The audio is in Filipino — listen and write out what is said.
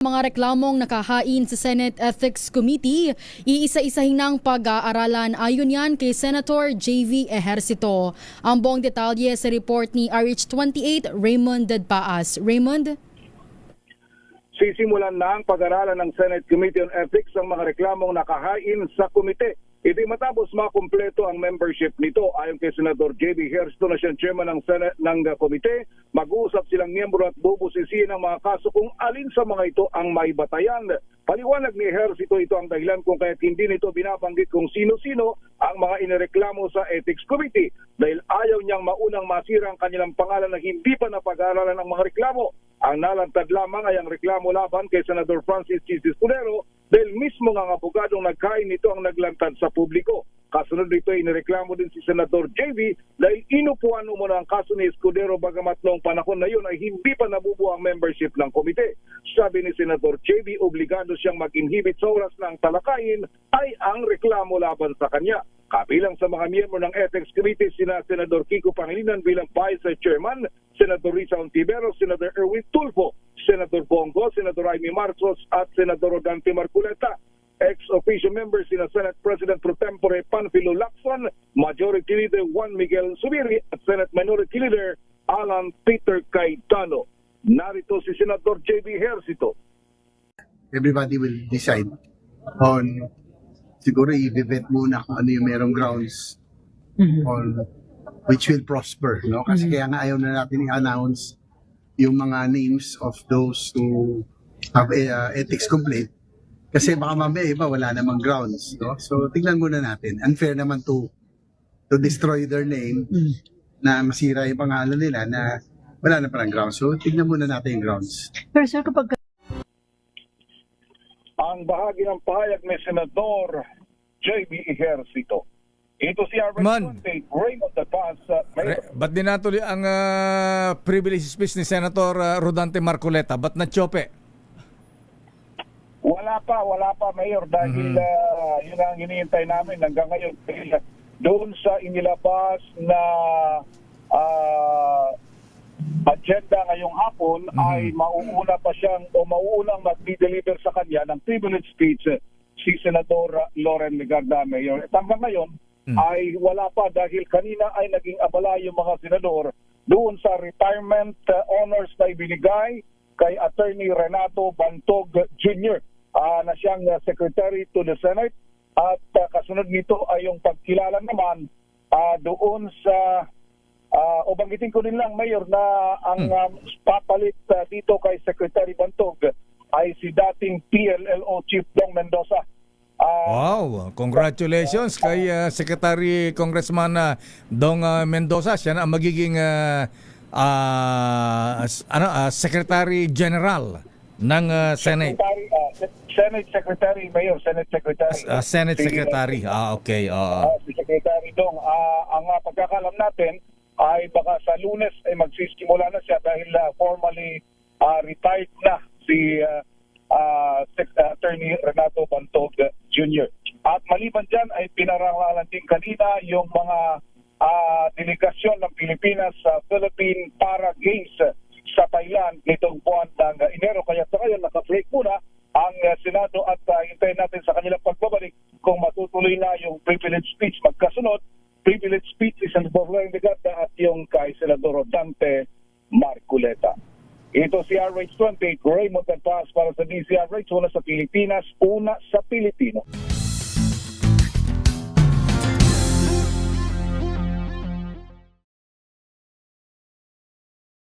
Mga reklamong nakahain sa Senate Ethics Committee, iisa-isahin ng pag-aaralan ayon yan kay Senator JV Ejercito. Ang buong detalye sa report ni RH28 Raymond Dadpaas. Raymond? Sisimulan na ang pag-aralan ng Senate Committee on Ethics ang mga reklamong nakahain sa komite. Ito matapos makumpleto ang membership nito. Ayon kay Senator J.B. Ejercito na siyang chairman ng Senate ng komite, mag-uusap silang miyembro at bubusisiin ang mga kaso kung alin sa mga ito ang may batayan. Paliwanag ni Ejercito, ito ang dahilan kung kaya't hindi nito binabanggit kung sino-sino ang mga inireklamo sa Ethics Committee dahil ayaw niyang maunang masira ang kanilang pangalan na hindi pa napag-aaralan ang mga reklamo. Ang nalantad lamang ay ang reklamo laban kay Senator Francis Chis Escudero dahil mismo ang abogadong nagkain nito ang naglantad sa publiko. Kasunod nito ay inireklamo din si Senator JV dahil inupuan muna ang kaso ni Escudero bagamat noong panahon na yun ay hindi pa nabubuo ang membership ng komite. Sabi ni Senator JV, obligado siyang mag-inhibit sa oras ng talakayin ay ang reklamo laban sa kanya. Kabilang sa mga miyembro ng Ethics Committee sina Senador Kiko Pangilinan bilang Vice Chairman, Senador Risa Ontiveros, Senador Erwin Tulfo, Senador Bongo, Senador Jaime Marcos at Senador Rodante Marculeta. Ex-officio members sina Senate President Pro Tempore Panfilo Lacson, Majority Leader Juan Miguel Zubiri at Senate Minority Leader Alan Peter Cayetano. Narito si Senator J.B. Ejercito. Everybody will decide on siguro i-vet muna kung ano yung merong grounds on which will prosper, no? Kasi kaya nga ayaw na natin i-announce yung mga names of those who have ethics complaint kasi baka mamaya iba wala namang grounds, no? So tingnan muna natin. Unfair naman to destroy their name na masira yung pangalan nila na wala na parang grounds. So tingnan muna natin yung grounds. Pero sir, kapag Ang bahagi ng pahayag ni Senador J.B. Ejercito. Ito si Man. Raymond Dadpaas. Ba't di natuloy ang privilege speech ni Senator Rodante Marculeta? Ba't na-chope? Wala pa, Mayor, dahil yun ang hinihintay namin hanggang ngayon. Doon sa inilabas na agenda ngayong hapon ay mauuna pa siyang o mauunang mag-deliver sa kanya ng privilege speech si Senador Loren Legarda, Mayor. At hanggang ngayon ay wala pa dahil kanina ay naging abala yung mga senador doon sa retirement honors na ibinigay kay Attorney Renato Bantog Jr. Na siyang Secretary to the Senate at kasunod nito ay yung pagkilala naman doon sa o banggitin ko din lang, Mayor, na ang papalit dito kay Secretary Bantog ay si dating PLLO Chief Dong Mendoza. Wow, congratulations kay Secretary Congressman Dong Mendoza. Siya na ang magiging Secretary General ng Senate. Senate Secretary, Mayor, Senate Secretary. Senate Secretary. Okay. Si Secretary Dong. Ang pagkakalam natin ay baka sa Lunes ay magsisimula na siya dahil formally retired na si Attorney Renato Bantog Jr. At maliban dyan ay pinarangalan din kanina yung mga delegasyon ng Pilipinas sa Philippine Para Games sa Thailand nitong buwan ng Enero. Kaya sa ngayon naka-break muna ang Senado at hintayin natin sa kanilang pagbabalik kung matutuloy na yung privilege speech magkasunod. Privilege speech is Senator Loren Legarda at yung kay Senador Rodante Marculeta. Ito si RH28, Raymond Dadpaas para sa DZRH, una sa Pilipinas, una sa Pilipino.